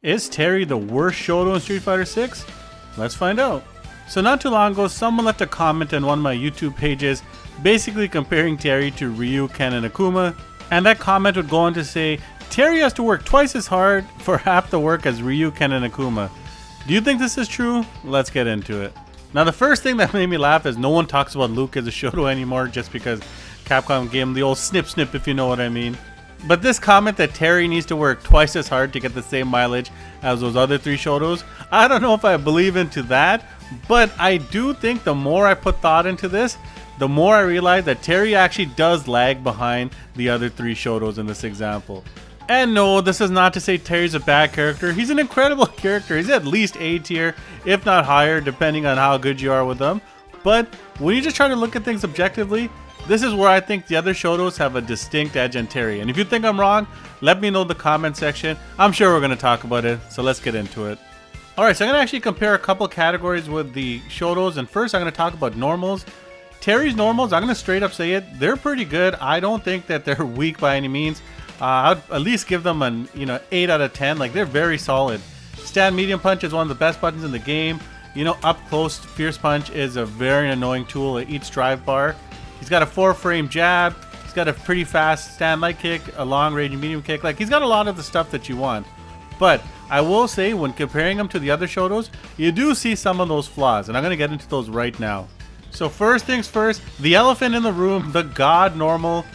Is Terry the worst Shoto in Street Fighter 6? Let's find out. So not too long ago, someone left a comment on one of my YouTube pages basically comparing Terry to Ryu, Ken, and Akuma. And that comment would go on to say, Terry has to work twice as hard for half the work as Ryu, Ken, and Akuma. Do you think this is true? Let's get into it. Now the first thing that made me laugh is no one talks about Luke as a Shoto anymore just because Capcom gave him the old snip if you know what I mean. But this comment that Terry needs to work twice as hard to get the same mileage as those other 3 Shotos, I don't know if I believe into that, but I do think the more I put thought into this, the more I realize that Terry actually does lag behind the other 3 Shotos in this example. And no, this is not to say Terry's a bad character. He's an incredible character. He's at least A tier, if not higher, depending on how good you are with him. But when you just try to look at things objectively, this is where I think the other Shotos have a distinct edge on Terry. And if you think I'm wrong, let me know in the comment section. I'm sure we're going to talk about it, so let's get into it. Alright, so I'm going to actually compare a couple categories with the Shotos. And first I'm going to talk about normals. Terry's normals, I'm going to straight up say it, they're pretty good. I don't think that they're weak by any means. I'd at least give them an 8 out of 10. Like, they're very solid. Stand medium punch is one of the best buttons in the game. Up close fierce punch is a very annoying tool. It eats drive bar. He's got a 4-frame jab. He's got a pretty fast stand light kick, a long range medium kick. Like, he's got a lot of the stuff that you want. But I will say, when comparing him to the other Shotos, you do see some of those flaws, and I'm going to get into those right now. So first things first, the elephant in the room, the god normal.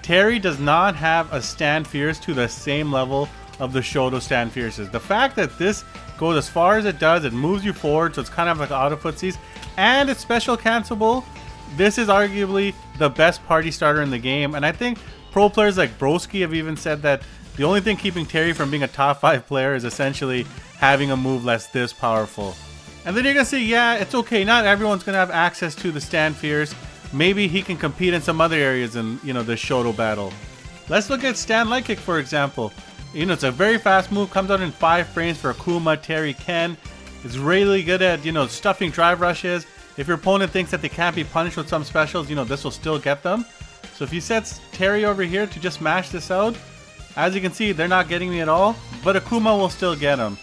Terry does not have a stand fierce to the same level of the Shoto stand fierces. The fact that this goes as far as it does, it moves you forward, so it's kind of like auto footsies, and it's special cancelable. This is arguably the best party starter in the game, and I think pro players like Broski have even said that the only thing keeping Terry from being a top 5 player is essentially having a move that's this powerful. And then you're gonna say, yeah, it's okay, not everyone's gonna have access to the stand fierce. Maybe he can compete in some other areas in, the Shoto battle. Let's look at stand light kick, for example. It's a very fast move, comes out in 5 frames for Akuma, Terry, Ken. It's really good at, stuffing drive rushes. If your opponent thinks that they can't be punished with some specials, this will still get them. So if you set Terry over here to just mash this out, as you can see, they're not getting me at all, but Akuma will still get them.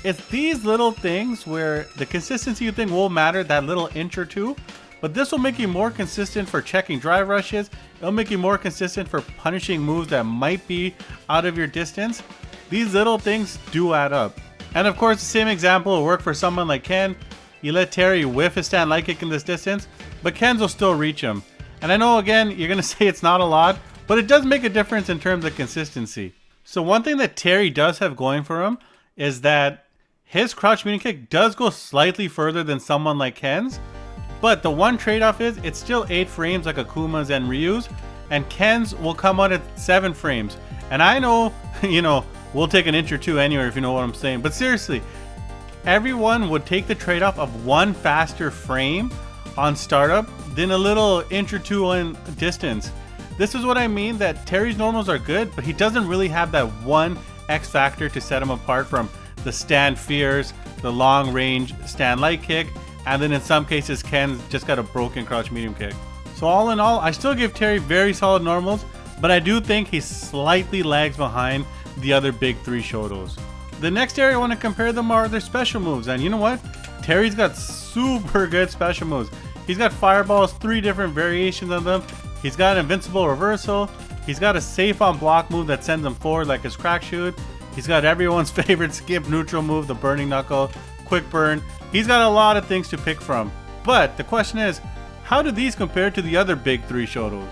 It's these little things where the consistency you think will matter, that little inch or two, but this will make you more consistent for checking drive rushes. It'll make you more consistent for punishing moves that might be out of your distance. These little things do add up. And of course, the same example will work for someone like Ken. You let Terry whiff his stand light kick in this distance, but Ken's will still reach him. And I know, again, you're going to say it's not a lot, but it does make a difference in terms of consistency. So one thing that Terry does have going for him is that his crouch medium kick does go slightly further than someone like Ken's. But the one trade-off is it's still 8 frames like Akuma's and Ryu's, and Ken's will come out at 7 frames. And I know, we'll take an inch or two anywhere if you know what I'm saying. But seriously, everyone would take the trade-off of one faster frame on startup than a little inch or two in distance. This is what I mean, that Terry's normals are good, but he doesn't really have that one X factor to set him apart from the stand fierce, the long range stand light kick, and then in some cases Ken's just got a broken crouch medium kick. So all in all, I still give Terry very solid normals, but I do think he slightly lags behind the other big 3 Shotos. The next area I want to compare them are their special moves, and you know what? Terry's got super good special moves. He's got fireballs, 3 different variations of them. He's got an invincible reversal. He's got a safe on block move that sends him forward like his crack shoot. He's got everyone's favorite skip neutral move, the burning knuckle, quick burn. He's got a lot of things to pick from. But the question is, how do these compare to the other big 3 Shotos?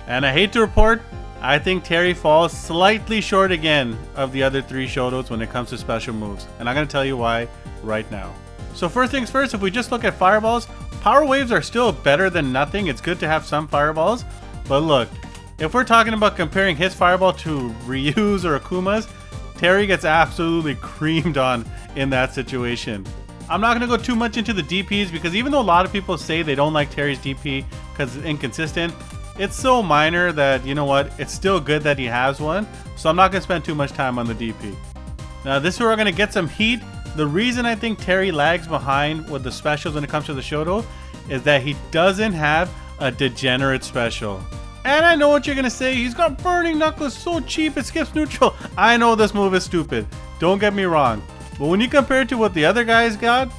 And I hate to report, I think Terry falls slightly short again of the other 3 Shotos when it comes to special moves. And I'm going to tell you why right now. So first things first, if we just look at fireballs, power waves are still better than nothing. It's good to have some fireballs. But look, if we're talking about comparing his fireball to Ryu's or Akuma's, Terry gets absolutely creamed on in that situation. I'm not going to go too much into the DPs because even though a lot of people say they don't like Terry's DP because it's inconsistent, it's so minor that, you know what, it's still good that he has one. So I'm not going to spend too much time on the DP. Now this is where we're going to get some heat. The reason I think Terry lags behind with the specials when it comes to the Shoto is that he doesn't have a degenerate special. And I know what you're going to say, he's got burning knuckles, so cheap it skips neutral. I know this move is stupid, don't get me wrong. But when you compare it to what the other guys got,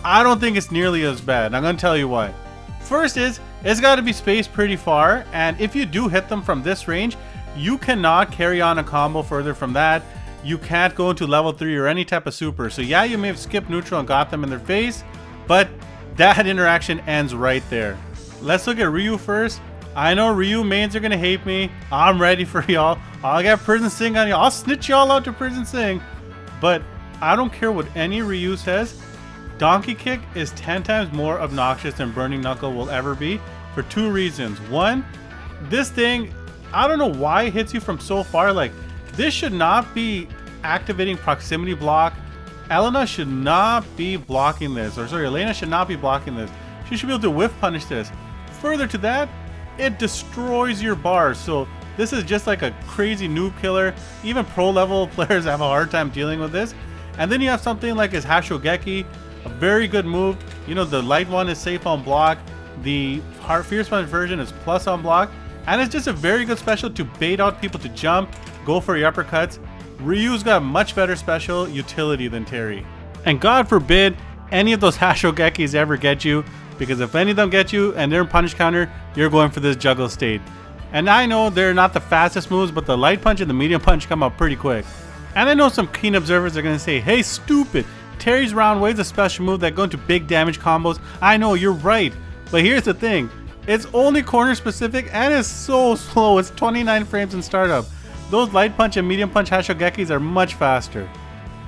I don't think it's nearly as bad. I'm gonna tell you why. First is, it's gotta be spaced pretty far, and if you do hit them from this range, you cannot carry on a combo further from that. You can't go into level 3 or any type of super. So yeah, you may have skipped neutral and got them in their face, but that interaction ends right there. Let's look at Ryu first. I know Ryu mains are gonna hate me. I'm ready for y'all. I'll get Prison Sing on y'all. I'll snitch y'all out to Prison Sing. But I don't care what any Ryu says. Donkey Kick is 10 times more obnoxious than Burning Knuckle will ever be for 2 reasons. One, this thing, I don't know why it hits you from so far. Like, this should not be activating proximity block. Elena should not be blocking this. Or sorry, Elena should not be blocking this. She should be able to whiff punish this. Further to that, it destroys your bars. So this is just like a crazy noob killer. Even pro level players have a hard time dealing with this. And then you have something like his Hashogeki, a very good move. You know, the light one is safe on block. The Fierce Punch version is plus on block. And it's just a very good special to bait out people to jump, go for your uppercuts. Ryu's got a much better special utility than Terry. And God forbid any of those Hashogekis ever get you, because if any of them get you and they're in punish counter, you're going for this juggle state. And I know they're not the fastest moves, but the light punch and the medium punch come out pretty quick. And I know some keen observers are going to say, hey stupid, Terry's round wave's a special move that go into big damage combos. I know, you're right. But here's the thing. It's only corner specific and it's so slow. It's 29 frames in startup. Those light punch and medium punch Hashogekis are much faster.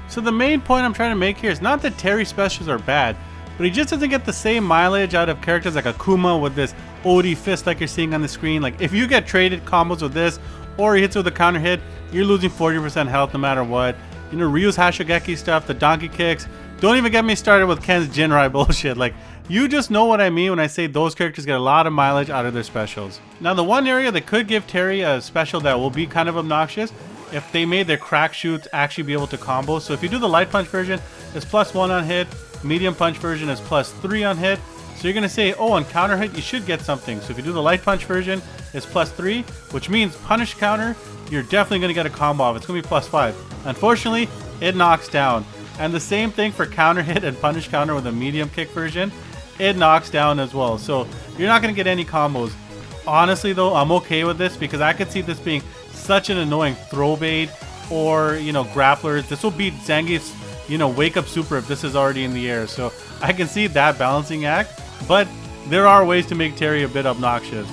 So the main point I'm trying to make here is not that Terry's specials are bad, but he just doesn't get the same mileage out of characters like Akuma with this OD fist like you're seeing on the screen. Like if you get traded combos with this or he hits with a counter hit, you're losing 40% health no matter what. You know, Ryu's Hashogeki stuff, the donkey kicks. Don't even get me started with Ken's Jinrai bullshit. Like, you just know what I mean when I say those characters get a lot of mileage out of their specials. Now, the one area that could give Terry a special that will be kind of obnoxious, if they made their crack shoots actually be able to combo. So if you do the light punch version, it's +1 on hit. Medium punch version is +3 on hit. So you're going to say, oh, on counter hit, you should get something. So if you do the light punch version, it's +3, which means punish counter, you're definitely going to get a combo off. It's going to be +5. Unfortunately, it knocks down. And the same thing for counter hit and punish counter with a medium kick version. It knocks down as well. So you're not going to get any combos. Honestly, though, I'm okay with this because I could see this being such an annoying throw bait or, you know, grapplers. This will beat Zangief's, you know, wake up super if this is already in the air. So I can see that balancing act, but there are ways to make Terry a bit obnoxious.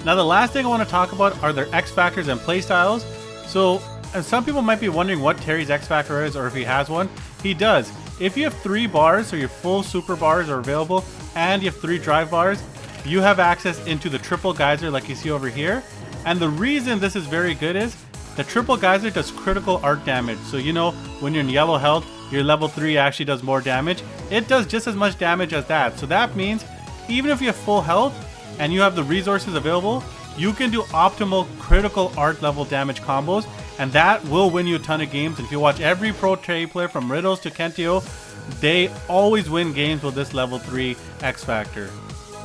Now, the last thing I want to talk about are their X factors and playstyles. So, and some people might be wondering what Terry's X factor is or if he has one. He does. If you have 3 bars, so your full super bars are available, and you have 3 drive bars, you have access into the triple geyser like you see over here. And the reason this is very good is the triple geyser does critical art damage. So you know, when you're in yellow health, your level 3 actually does more damage. It does just as much damage as that. So that means even if you have full health and you have the resources available, you can do optimal critical art level damage combos, and that will win you a ton of games. And if you watch every pro Terry player from Riddles to Kentio, they always win games with this level 3 X Factor.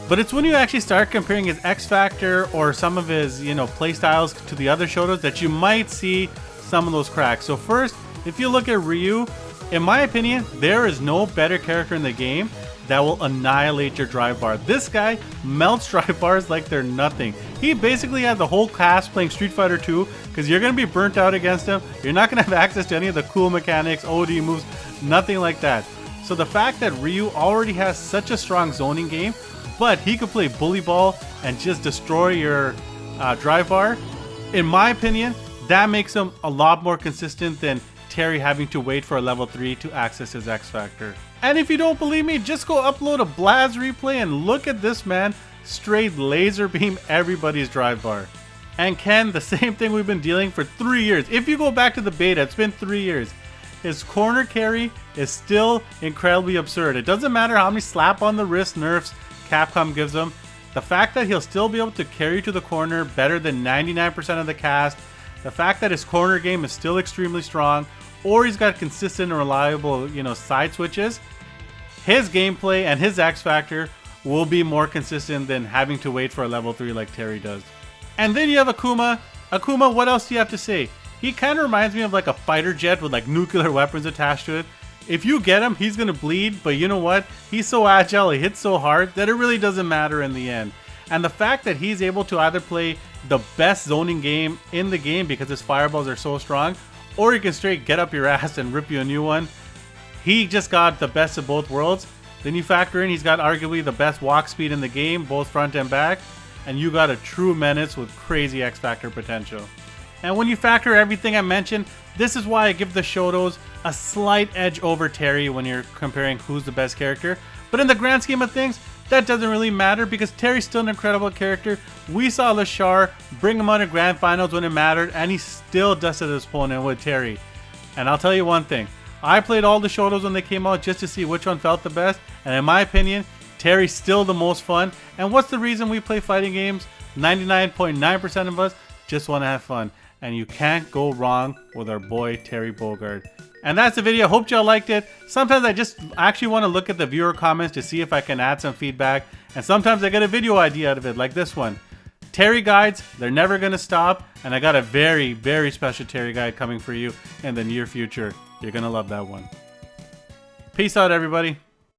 But it's when you actually start comparing his X Factor or some of his, you know, playstyles to the other Shotos that you might see some of those cracks. So first, if you look at Ryu, in my opinion, there is no better character in the game that will annihilate your drive bar. This guy melts drive bars like they're nothing. He basically has the whole cast playing Street Fighter 2 because you're going to be burnt out against him. You're not going to have access to any of the cool mechanics, OD moves, nothing like that. So the fact that Ryu already has such a strong zoning game, but he could play bully ball and just destroy your drive bar, in my opinion, that makes him a lot more consistent than Terry having to wait for a level 3 to access his X Factor. And if you don't believe me, just go upload a Blaz replay and look at this man straight laser beam everybody's drive bar. And Ken, the same thing we've been dealing for 3 years. If you go back to the beta, it's been 3 years. His corner carry is still incredibly absurd. It doesn't matter how many slap on the wrist nerfs Capcom gives him. The fact that he'll still be able to carry to the corner better than 99% of the cast. The fact that his corner game is still extremely strong, or he's got consistent and reliable, you know, side switches. His gameplay and his X Factor will be more consistent than having to wait for a level 3 like Terry does. And then you have Akuma. Akuma, what else do you have to say? He kind of reminds me of like a fighter jet with like nuclear weapons attached to it. If you get him, he's gonna bleed, but you know what? He's so agile, he hits so hard that it really doesn't matter in the end. And the fact that he's able to either play the best zoning game in the game because his fireballs are so strong, or he can straight get up your ass and rip you a new one. He just got the best of both worlds. Then you factor in he's got arguably the best walk speed in the game, both front and back, and you got a true menace with crazy X-Factor potential. And when you factor everything I mentioned, this is why I give the Shotos a slight edge over Terry when you're comparing who's the best character. But in the grand scheme of things, that doesn't really matter because Terry's still an incredible character. We saw Lashar bring him out in grand finals when it mattered, and he still dusted his opponent with Terry. And I'll tell you one thing, I played all the Shotos when they came out just to see which one felt the best, and in my opinion, Terry's still the most fun. And what's the reason we play fighting games? 99.9% of us just want to have fun. And you can't go wrong with our boy Terry Bogard. And that's the video. Hope y'all liked it. Sometimes I just actually want to look at the viewer comments to see if I can add some feedback. And sometimes I get a video idea out of it, like this one. Terry guides, they're never going to stop. And I got a very, very special Terry guide coming for you in the near future. You're going to love that one. Peace out, everybody.